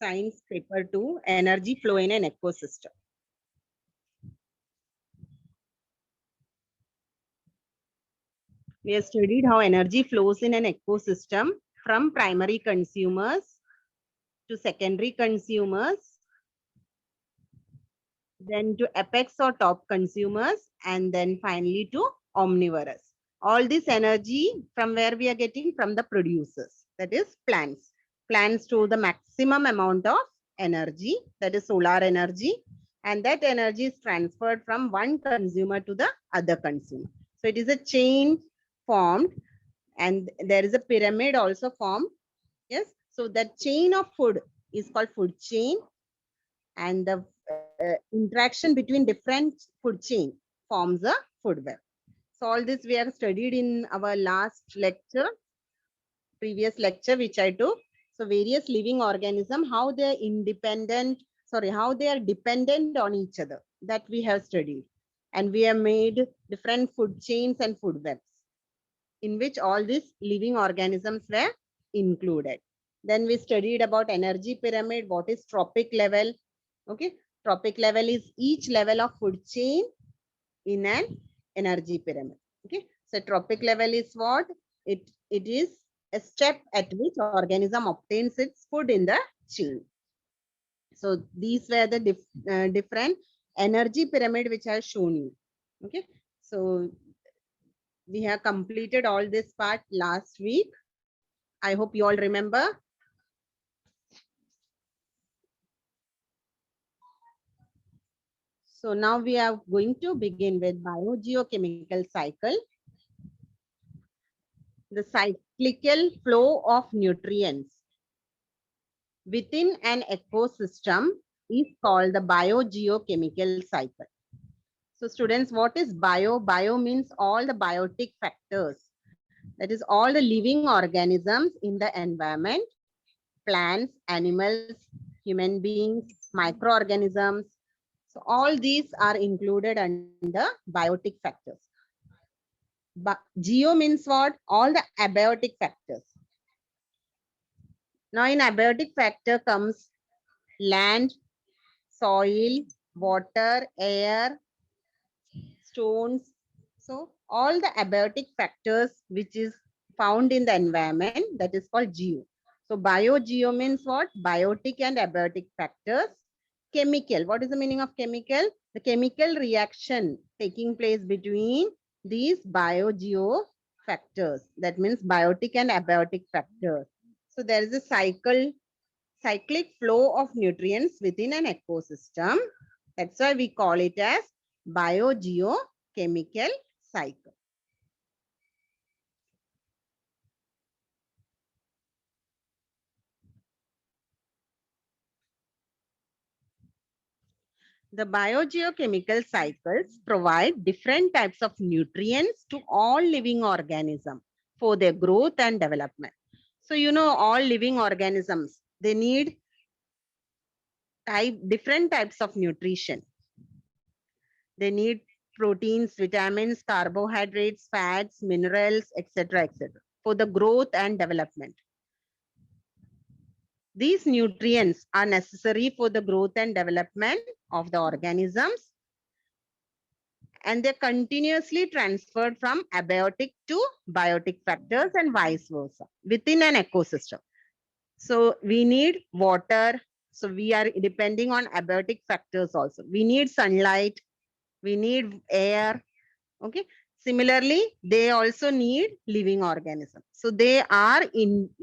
Science paper 2, energy flow in an ecosystem. We have studied how energy flows in an ecosystem from primary consumers to secondary consumers, then to apex or top consumers, and then finally to omnivorous. All this energy from where we are getting? From the producers, that is plants. Plants store the maximum amount of energy, that is solar energy, and that energy is transferred from one consumer to the other consumer. So it is a chain formed, and there is a pyramid also formed. Yes, so that chain of food is called food chain, and the interaction between different food chain forms a food web. So all this we have studied in our last lecture, previous lecture which I took. So various living organisms, how they are independent, how they are dependent on each other, that we have studied. And we have made different food chains and food webs in which all these living organisms were included. Then we studied about energy pyramid, what is trophic level. Okay, trophic level is each level of food chain in an energy pyramid. Okay, so trophic level is what? It is a step at which organism obtains its food in the chain. So these were the different energy pyramid which I have shown you. Okay, so we have completed all this part last week. I hope you all remember. So now we are going to begin with biogeochemical cycle. The cyclical flow of nutrients within an ecosystem is called the biogeochemical cycle. So students, what is bio? Bio means all the biotic factors. That is all the living organisms in the environment, plants, animals, human beings, microorganisms. So all these are included under biotic factors. But geo means what? All the abiotic factors. Now in abiotic factor comes land, soil, water, air, stones. So all the abiotic factors which is found in the environment, that is called geo. So biogeo means what? Biotic and abiotic factors. Chemical, what is the meaning of chemical? The chemical reaction taking place between these biogeo factors. That means biotic and abiotic factors. So there is a cyclic flow of nutrients within an ecosystem. That's why we call it as biogeochemical cycle. The biogeochemical cycles provide different types of nutrients to all living organisms for their growth and development. So, you know, all living organisms, they need different types of nutrition. They need proteins, vitamins, carbohydrates, fats, minerals, etc., for the growth and development. These nutrients are necessary for the growth and development of the organisms, and they're continuously transferred from abiotic to biotic factors and vice versa within an ecosystem. So we need water. So we are depending on abiotic factors also. We need sunlight. We need air. Okay. Similarly, they also need living organisms. So they are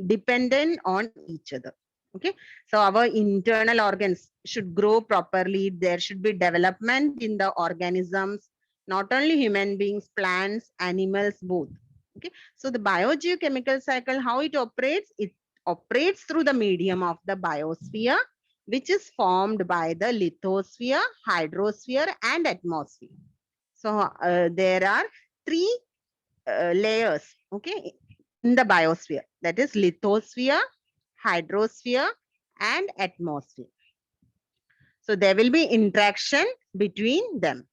dependent on each other. Okay. So our internal organs should grow properly. There should be development in the organisms, not only human beings, plants, animals, both. Okay. So the biogeochemical cycle, how it operates through the medium of the biosphere, which is formed by the lithosphere, hydrosphere, and atmosphere. So there are three layers, okay, in the biosphere. That is lithosphere, hydrosphere, and atmosphere. So there will be interaction between them.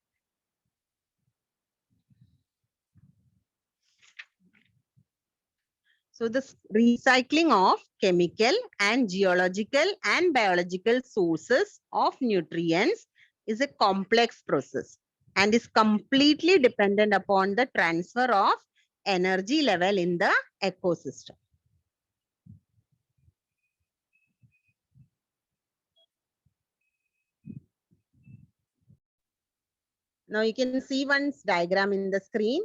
So the recycling of chemical and geological and biological sources of nutrients is a complex process and is completely dependent upon the transfer of energy level in the ecosystem. Now you can see one diagram in the screen.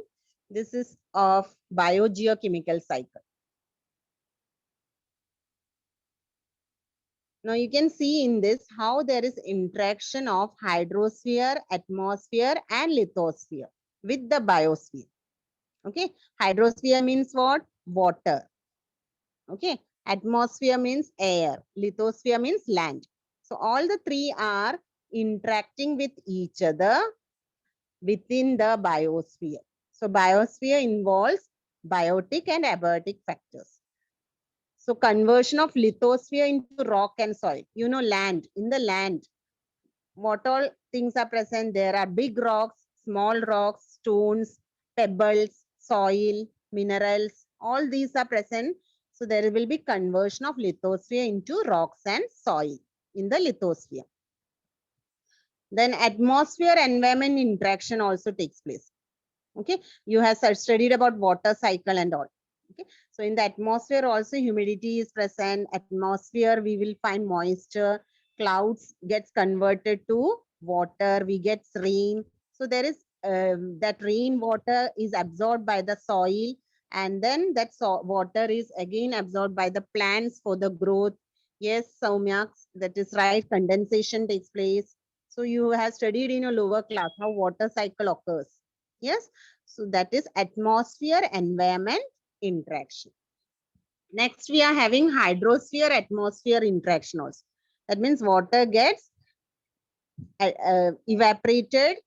This is of biogeochemical cycle. Now you can see in this how there is interaction of hydrosphere, atmosphere and lithosphere with the biosphere. Okay, hydrosphere means what? Water. Okay, atmosphere means air, lithosphere means land. So all the three are interacting with each other within the biosphere. So biosphere involves biotic and abiotic factors. So conversion of lithosphere into rock and soil. You know, land, in the land, what all things are present? There are big rocks, small rocks, stones, pebbles, soil, minerals, all these are present. So there will be conversion of lithosphere into rocks and soil in the lithosphere. Then atmosphere environment interaction also takes place. Okay, you have studied about water cycle and all. Okay, so in the atmosphere also humidity is present. Atmosphere we will find moisture, clouds gets converted to water, we get rain. So there is that rain water is absorbed by the soil, and then that water is again absorbed by the plants for the growth. Yes, Soumya, that is right. Condensation takes place. So you have studied in your lower class how water cycle occurs. Yes, so that is atmosphere environment interaction. Next, we are having hydrosphere atmosphere interaction also. That means water gets evaporated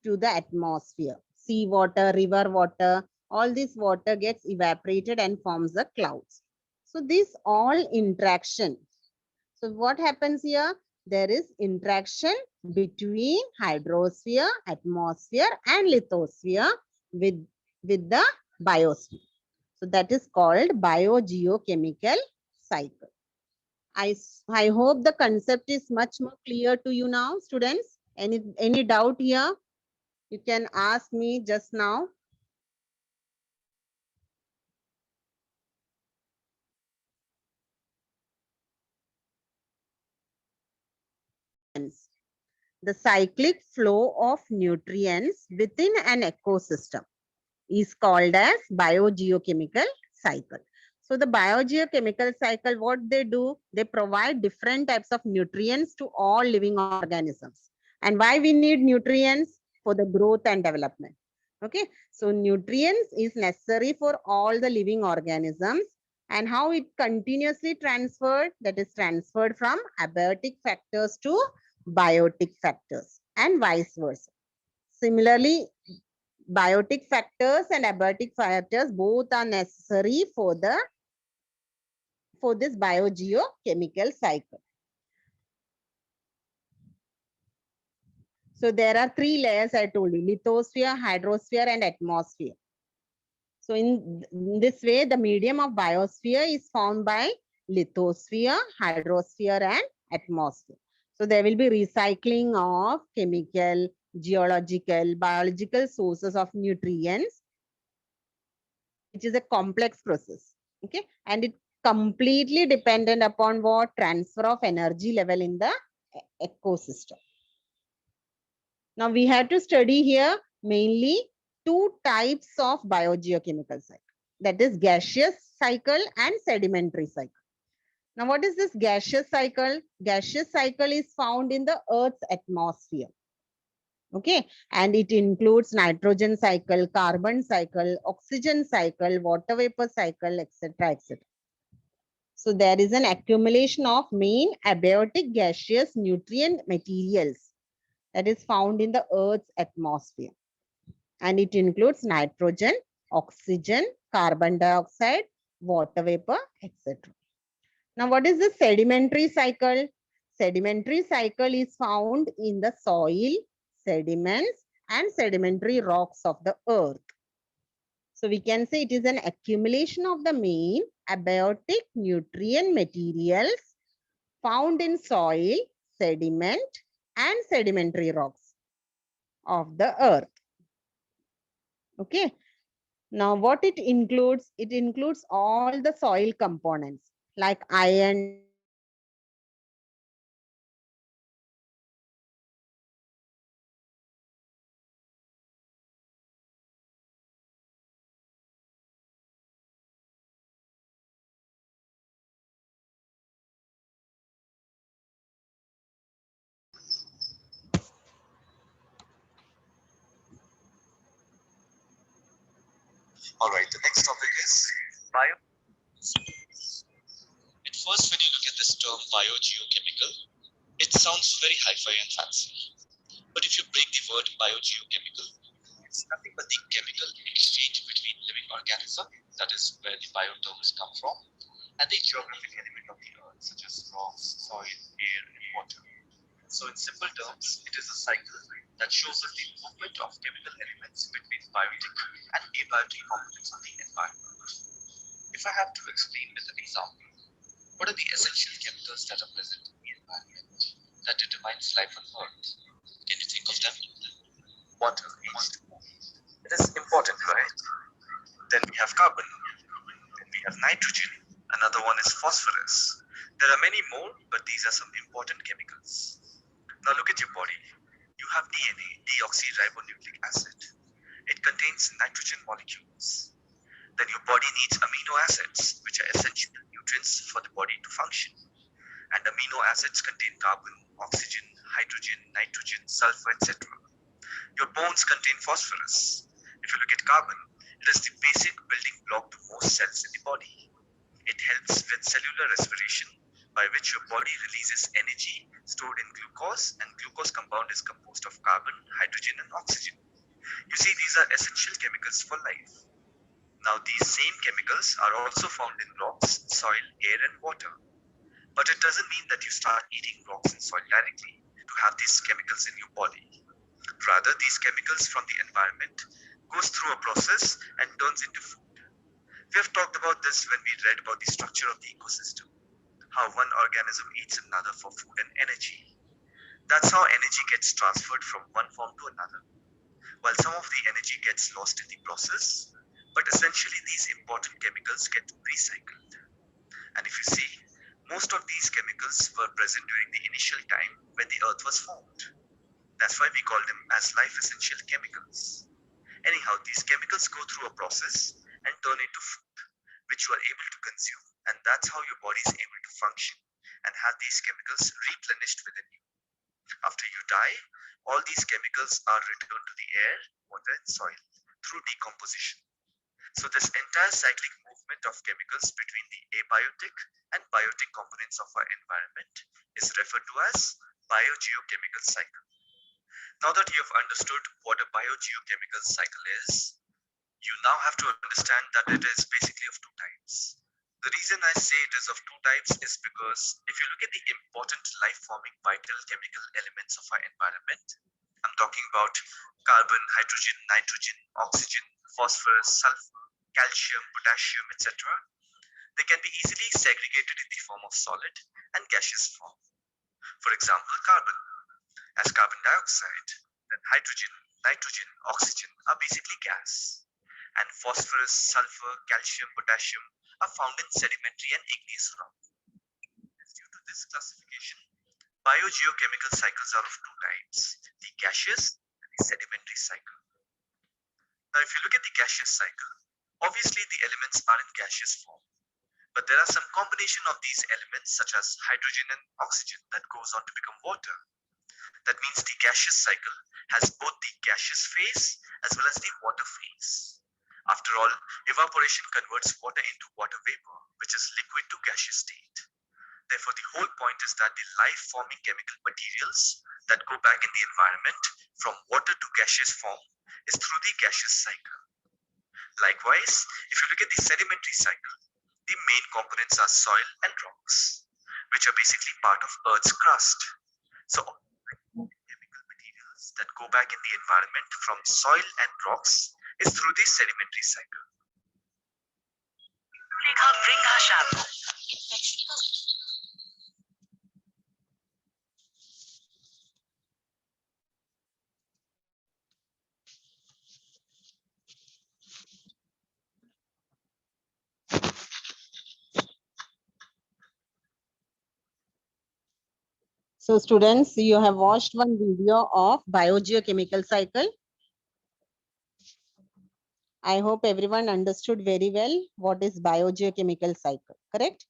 to the atmosphere. Sea water, river water, all this water gets evaporated and forms the clouds. So this all interaction. So what happens here? There is interaction between hydrosphere, atmosphere and lithosphere with the biosphere. So that is called biogeochemical cycle. I hope the concept is much more clear to you now, students. Any doubt here? You can ask me just now. The cyclic flow of nutrients within an ecosystem is called as biogeochemical cycle. So the biogeochemical cycle, what they do, they provide different types of nutrients to all living organisms. And why we need nutrients? For the growth and development. Okay, so nutrients is necessary for all the living organisms. And how it continuously transferred? That is transferred from abiotic factors to biotic factors and vice versa. Similarly, biotic factors and abiotic factors both are necessary for this biogeochemical cycle. So there are three layers I told you: lithosphere, hydrosphere and atmosphere. So in this way, the medium of biosphere is formed by lithosphere, hydrosphere and atmosphere. So there will be recycling of chemical, geological, biological sources of nutrients, which is a complex process. Okay, and it completely dependent upon what? Transfer of energy level in the ecosystem. Now we have to study here mainly two types of biogeochemical cycle, that is gaseous cycle and sedimentary cycle. Now what is this gaseous cycle? Gaseous cycle is found in the Earth's atmosphere. Okay, and it includes nitrogen cycle, carbon cycle, oxygen cycle, water vapor cycle, etc., etc. So there is an accumulation of main abiotic gaseous nutrient materials that is found in the Earth's atmosphere. And it includes nitrogen, oxygen, carbon dioxide, water vapor, etc. Now, what is the sedimentary cycle? Sedimentary cycle is found in the soil, sediments, and sedimentary rocks of the earth. So we can say it is an accumulation of the main abiotic nutrient materials found in soil, sediment, and sedimentary rocks of the earth. Okay. Now, what it includes all the soil components like iron, phosphorus, calcium, potassium, magnesium, sulfur, calcium, potassium, phosphorus, sulfur, calcium, potassium, phosphorus, All right, the next topic is bio. At first, when you look at this term biogeochemical, it sounds very hi-fi and fancy. But if you break the word biogeochemical, it's nothing but the chemical exchange between living organism, that is where the bio terms come from, and the geographic element of the earth, such as rocks, soil, air, and water. So in simple terms, it is a cycle that shows us the movement of chemical elements between biotic and abiotic components of the environment. If I have to explain with an example, what are the essential chemicals that are present in the environment that determines life on Earth? Can you think of them? Water, H2O. It is important, right? Then we have carbon. Then we have nitrogen. Another one is phosphorus. There are many more, but these are some important chemicals. Now look at your body. You have DNA, deoxyribonucleic acid. It contains nitrogen molecules. Then your body needs amino acids, which are essential nutrients for the body to function. And amino acids contain carbon, oxygen, hydrogen, nitrogen, sulfur, etc. Your bones contain phosphorus. If you look at carbon, it is the basic building block to most cells in the body. It helps with cellular respiration, by which your body releases energy stored in glucose, and glucose compound is composed of carbon, hydrogen, and oxygen. You see, these are essential chemicals for life. Now, these same chemicals are also found in rocks, soil, air, and water. But it doesn't mean that you start eating rocks and soil directly to have these chemicals in your body. Rather, these chemicals from the environment goes through a process and turns into food. We have talked about this when we read about the structure of the ecosystem, how one organism eats another for food and energy. That's how energy gets transferred from one form to another. While some of the energy gets lost in the process, but essentially these important chemicals get recycled. And if you see, most of these chemicals were present during the initial time when the earth was formed. That's why we call them as life essential chemicals. Anyhow, these chemicals go through a process and turn into food, which you are able to consume, and that's how your body is able to function and have these chemicals replenished within you. After you die, all these chemicals are returned to the air, water, and soil through decomposition. So this entire cyclic movement of chemicals between the abiotic and biotic components of our environment is referred to as biogeochemical cycle. Now that you have understood what a biogeochemical cycle is, you now have to understand that it is basically of two types. The reason I say it is of two types is because if you look at the important life-forming vital chemical elements of our environment, I'm talking about carbon, hydrogen, nitrogen, oxygen, phosphorus, sulfur, calcium, potassium, etc. They can be easily segregated in the form of solid and gaseous form. For example, carbon as carbon dioxide, then hydrogen, nitrogen, oxygen are basically gas, and phosphorus, sulfur, calcium, potassium are found in sedimentary and igneous rock. Due to this classification, biogeochemical cycles are of two types, the gaseous and the sedimentary cycle. Now, if you look at the gaseous cycle, obviously the elements are in gaseous form, but there are some combination of these elements such as hydrogen and oxygen that goes on to become water. That means the gaseous cycle has both the gaseous phase as well as the water phase. After all, evaporation converts water into water vapor, which is liquid to gaseous state. Therefore, the whole point is that the life-forming chemical materials that go back in the environment from water to gaseous form is through the gaseous cycle. Likewise, if you look at the sedimentary cycle, the main components are soil and rocks, which are basically part of Earth's crust. So chemical materials that go back in the environment from soil and rocks is through the sedimentary cycle. So students, you have watched one video of biogeochemical cycle. I hope everyone understood very well what is biogeochemical cycle, correct?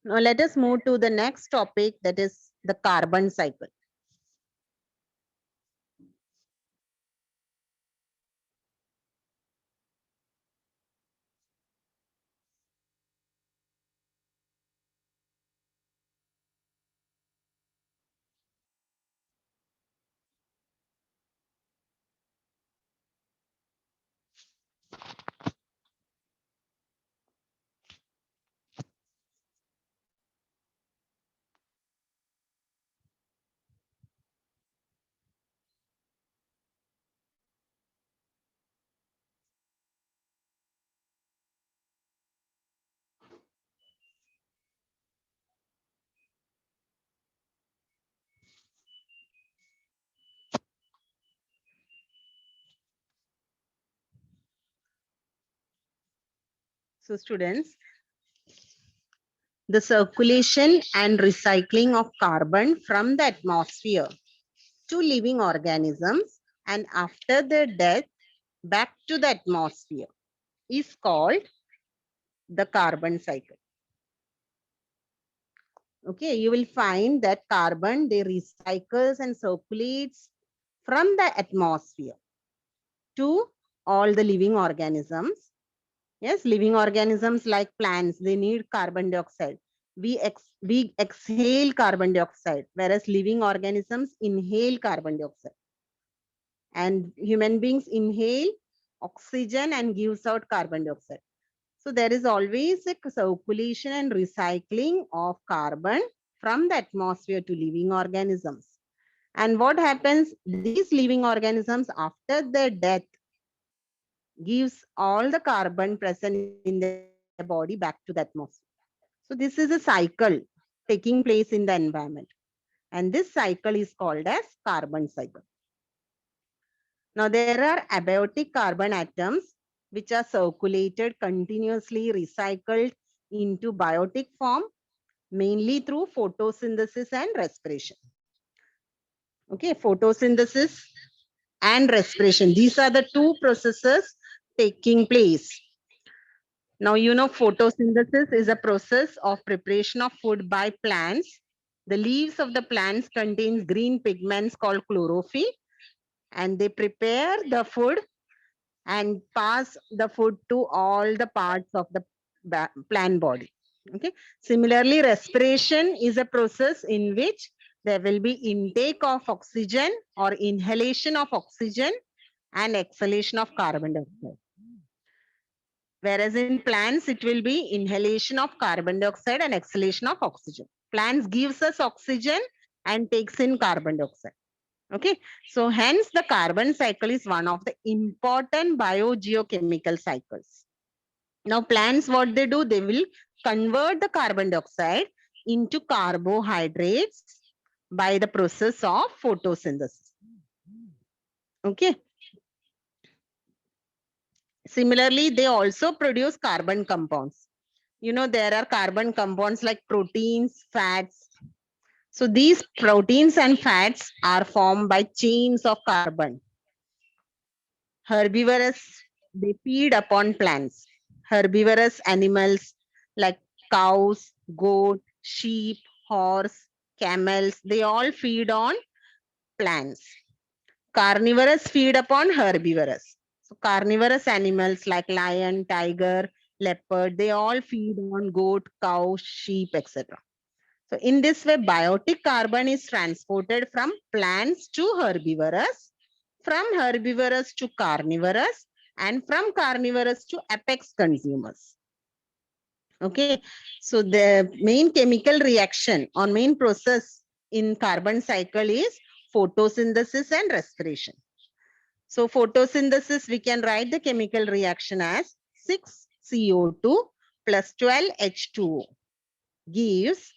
Now let us move to the next topic, that is the carbon cycle. So students, the circulation and recycling of carbon from the atmosphere to living organisms and after their death back to the atmosphere is called the carbon cycle. Okay, you will find that carbon, they recycles and circulates from the atmosphere to all the living organisms. Yes, living organisms like plants, they need carbon dioxide. We exhale carbon dioxide, whereas living organisms inhale carbon dioxide. And human beings inhale oxygen and gives out carbon dioxide. So there is always a circulation and recycling of carbon from the atmosphere to living organisms. And what happens? These living organisms after their death gives all the carbon present in their body back to the atmosphere. So this is a cycle taking place in the environment. And this cycle is called as carbon cycle. Now there are abiotic carbon atoms which are circulated continuously, recycled into biotic form, mainly through photosynthesis and respiration. Okay, photosynthesis and respiration. These are the two processes taking place. Now, you know, photosynthesis is a process of preparation of food by plants. The leaves of the plants contains green pigments called chlorophyll, and they prepare the food and pass the food to all the parts of the plant body. Okay. Similarly, respiration is a process in which there will be intake of oxygen or inhalation of oxygen and exhalation of carbon dioxide. Whereas in plants, it will be inhalation of carbon dioxide and exhalation of oxygen. Plants gives us oxygen and takes in carbon dioxide. Okay, so hence the carbon cycle is one of the important biogeochemical cycles. Now plants, what they do, they will convert the carbon dioxide into carbohydrates by the process of photosynthesis. Okay. Similarly, they also produce carbon compounds. You know, there are carbon compounds like proteins, fats. So these proteins and fats are formed by chains of carbon. Herbivorous, they feed upon plants. Herbivorous animals like cows, goat, sheep, horse, camels, they all feed on plants. Carnivorous feed upon herbivorous. So carnivorous animals like lion, tiger, leopard, they all feed on goat, cow, sheep, etc. So in this way, biotic carbon is transported from plants to herbivorous, from herbivorous to carnivorous, and from carnivorous to apex consumers. Okay, so the main chemical reaction or main process in carbon cycle is photosynthesis and respiration. So photosynthesis, we can write the chemical reaction as 6CO2 plus 12H2O gives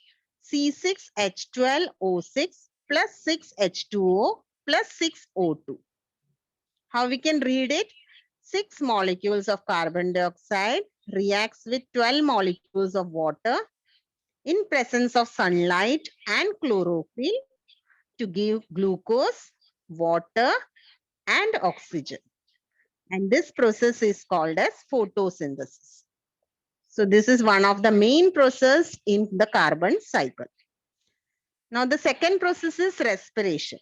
C6H12O6 plus 6H2O plus 6O2. How we can read it? 6 molecules of carbon dioxide reacts with 12 molecules of water in presence of sunlight and chlorophyll to give glucose, water, and oxygen. And this process is called as photosynthesis. So this is one of the main process in the carbon cycle. Now the second process is respiration.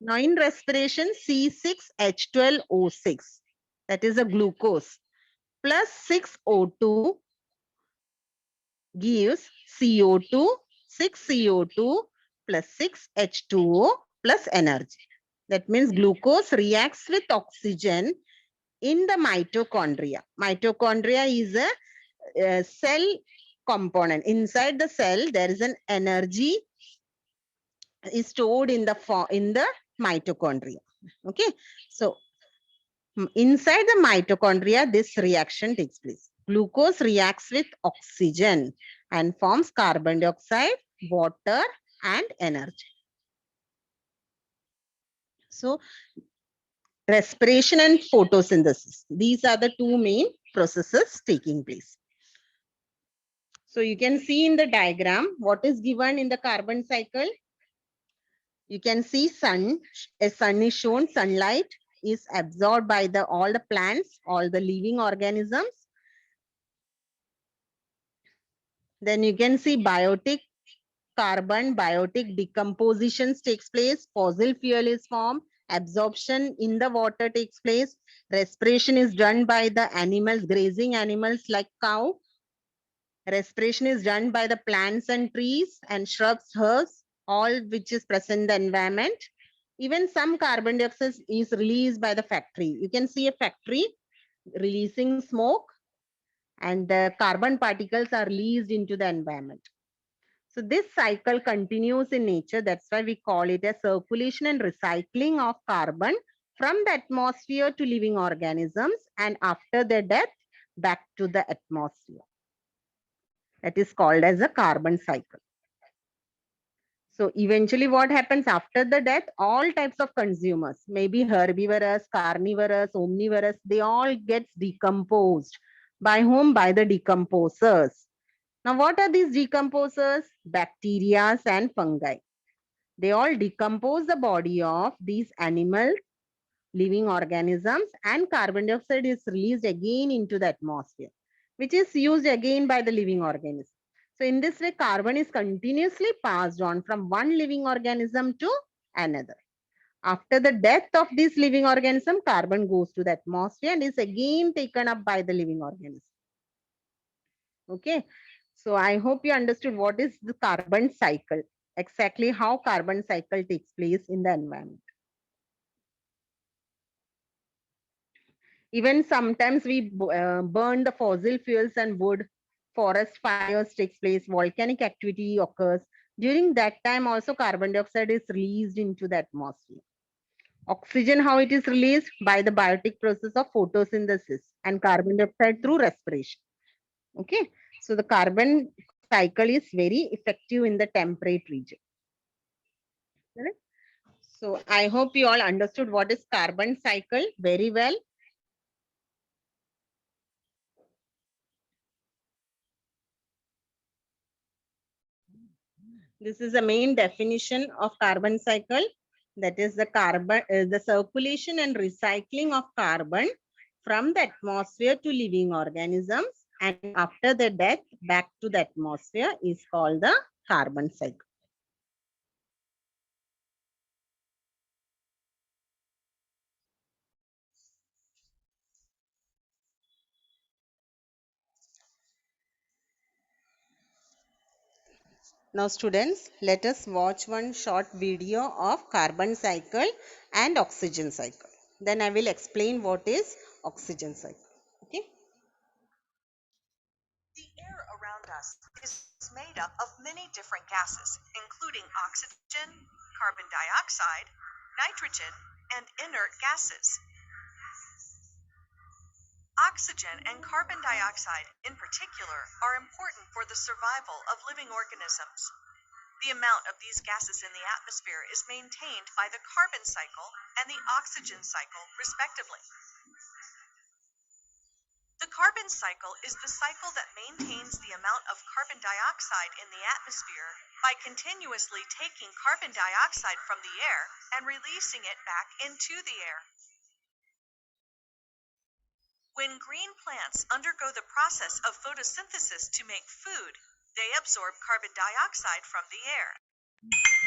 Now in respiration, C6H12O6, that is a glucose, plus 6O2 gives CO2, 6CO2 plus 6H2O plus energy. That means glucose reacts with oxygen in the mitochondria. Mitochondria is a cell component. Inside the cell, there is an energy is stored in the mitochondria. Okay, so inside the mitochondria, this reaction takes place. Glucose reacts with oxygen and forms carbon dioxide, water, and energy. So respiration and photosynthesis, these are the two main processes taking place. So you can see in the diagram what is given in the carbon cycle. You can see sun, a sun is shown, sunlight is absorbed by all the plants, all the living organisms. Then you can see biotic decompositions takes place, fossil fuel is formed, absorption in the water takes place, respiration is done by the animals, grazing animals like cow. Respiration is done by the plants and trees and shrubs, herbs, all which is present in the environment. Even some carbon dioxide is released by the factory. You can see a factory releasing smoke and the carbon particles are released into the environment. So this cycle continues in nature. That's why we call it a circulation and recycling of carbon from the atmosphere to living organisms and after their death back to the atmosphere. That is called as a carbon cycle. So eventually what happens after the death, all types of consumers, maybe herbivorous, carnivorous, omnivorous, they all get decomposed. By whom? By the decomposers. Now what are these decomposers? Bacteria and fungi. They all decompose the body of these animals, living organisms, and carbon dioxide is released again into the atmosphere, which is used again by the living organism. So in this way, carbon is continuously passed on from one living organism to another. After the death of this living organism, carbon goes to the atmosphere and is again taken up by the living organism. Okay. So I hope you understood what is the carbon cycle, exactly how carbon cycle takes place in the environment. Even sometimes we burn the fossil fuels and wood, forest fires takes place, volcanic activity occurs. During that time also carbon dioxide is released into the atmosphere. Oxygen, how it is released? By the biotic process of photosynthesis, and carbon dioxide through respiration. Okay, so the carbon cycle is very effective in the temperate region. Correct? So I hope you all understood what is carbon cycle very well. This is the main definition of carbon cycle. That is the circulation and recycling of carbon from the atmosphere to living organisms, and after the death back to the atmosphere is called the carbon cycle. Now students, let us watch one short video of carbon cycle and oxygen cycle. Then I will explain what is oxygen cycle. Okay. The air around us is made up of many different gases, including oxygen, carbon dioxide, nitrogen, and inert gases. Oxygen and carbon dioxide, in particular, are important for the survival of living organisms. The amount of these gases in the atmosphere is maintained by the carbon cycle and the oxygen cycle, respectively. The carbon cycle is the cycle that maintains the amount of carbon dioxide in the atmosphere by continuously taking carbon dioxide from the air and releasing it back into the air. When green plants undergo the process of photosynthesis to make food, they absorb carbon dioxide from the air.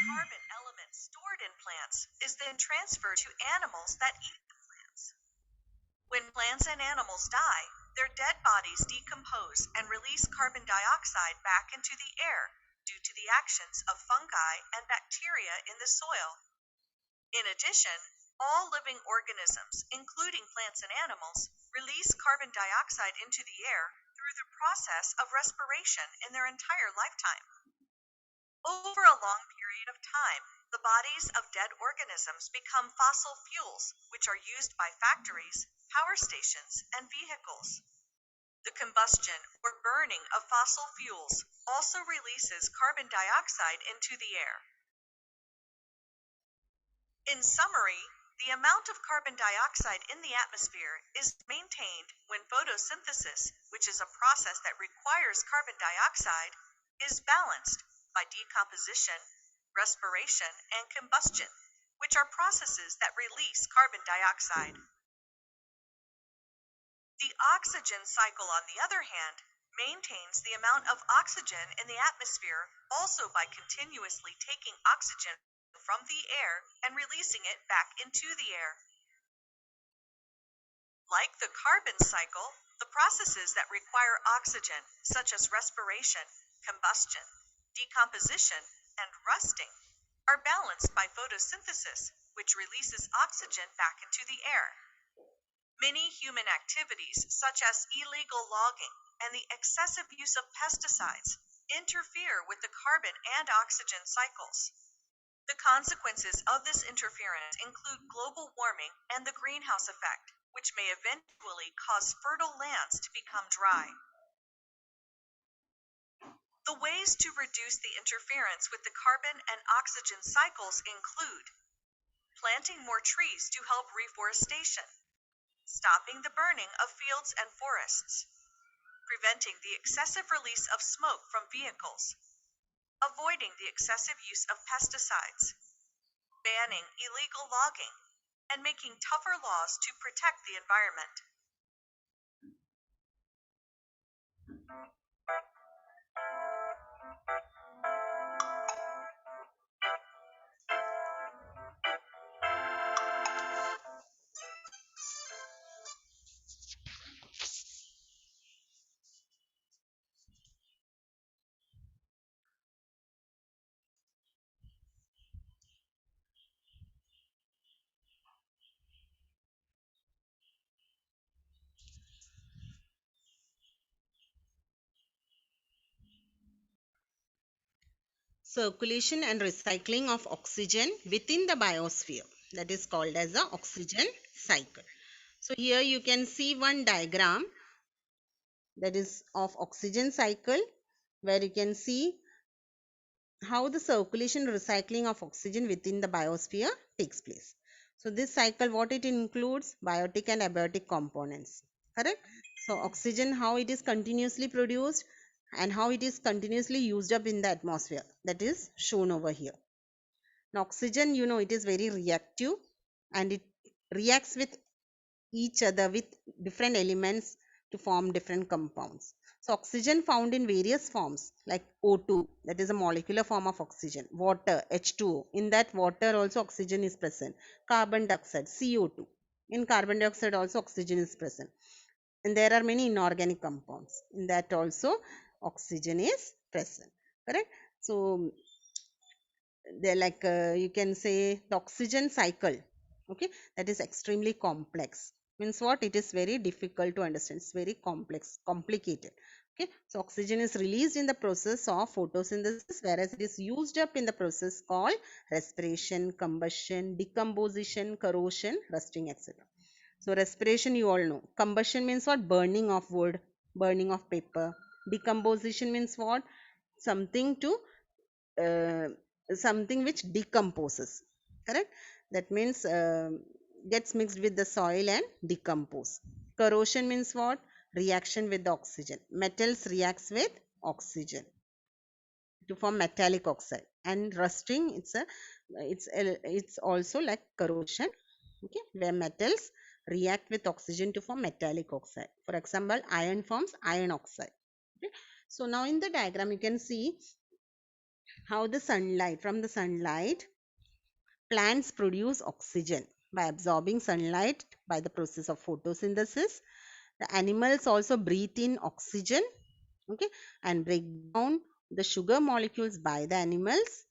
Carbon element stored in plants is then transferred to animals that eat the plants. When plants and animals die, their dead bodies decompose and release carbon dioxide back into the air due to the actions of fungi and bacteria in the soil. In addition, all living organisms, including plants and animals, release carbon dioxide into the air through the process of respiration in their entire lifetime. Over a long period of time, the bodies of dead organisms become fossil fuels, which are used by factories, power stations, and vehicles. The combustion or burning of fossil fuels also releases carbon dioxide into the air. In summary, the amount of carbon dioxide in the atmosphere is maintained when photosynthesis, which is a process that requires carbon dioxide, is balanced by decomposition, respiration, and combustion, which are processes that release carbon dioxide. The oxygen cycle, on the other hand, maintains the amount of oxygen in the atmosphere also by continuously taking oxygen from the air and releasing it back into the air. Like the carbon cycle, the processes that require oxygen, such as respiration, combustion, decomposition, and rusting, are balanced by photosynthesis, which releases oxygen back into the air. Many human activities, such as illegal logging and the excessive use of pesticides, interfere with the carbon and oxygen cycles. The consequences of this interference include global warming and the greenhouse effect, which may eventually cause fertile lands to become dry. The ways to reduce the interference with the carbon and oxygen cycles include planting more trees to help reforestation, stopping the burning of fields and forests, preventing the excessive release of smoke from vehicles, avoiding the excessive use of pesticides, banning illegal logging, and making tougher laws to protect the environment. Circulation and recycling of oxygen within the biosphere, that is called as the oxygen cycle. So here you can see one diagram that is of oxygen cycle, where you can see how the circulation recycling of oxygen within the biosphere takes place. So this cycle, what it includes? Biotic and abiotic components, correct? So oxygen, how it is continuously produced and how it is continuously used up in the atmosphere, that is shown over here. Now oxygen, you know, it is very reactive and it reacts with each other with different elements to form different compounds. So oxygen found in various forms like O2, that is a molecular form of oxygen, water, H2O, in that water also oxygen is present, carbon dioxide, CO2, in carbon dioxide also oxygen is present, and there are many inorganic compounds, in that also oxygen is present, correct? So they're like you can say the oxygen cycle, okay, that is extremely complex. Means what? It is very difficult to understand, it's very complex, complicated. Okay, so oxygen is released in the process of photosynthesis, whereas it is used up in the process called respiration, combustion, decomposition, corrosion, rusting, etc. So respiration, you all know. Combustion means what? Burning of wood, burning of paper. Decomposition means what? Something to something which decomposes. Correct? That means gets mixed with the soil and decompose. Corrosion means what? Reaction with the oxygen. Metals reacts with oxygen to form metallic oxide. And rusting, it's also like corrosion, okay, where metals react with oxygen to form metallic oxide. For example, iron forms iron oxide. Okay. So now in the diagram you can see how from the sunlight plants produce oxygen by absorbing sunlight by the process of photosynthesis. The animals also breathe in oxygen, okay, and break down the sugar molecules by the animals,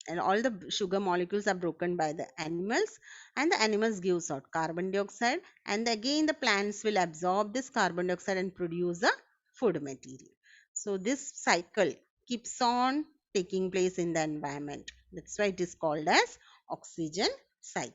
and all the sugar molecules are broken by the animals, and the animals gives out carbon dioxide, and again the plants will absorb this carbon dioxide and produce a food material. So this cycle keeps on taking place in the environment. That's why it is called as oxygen cycle.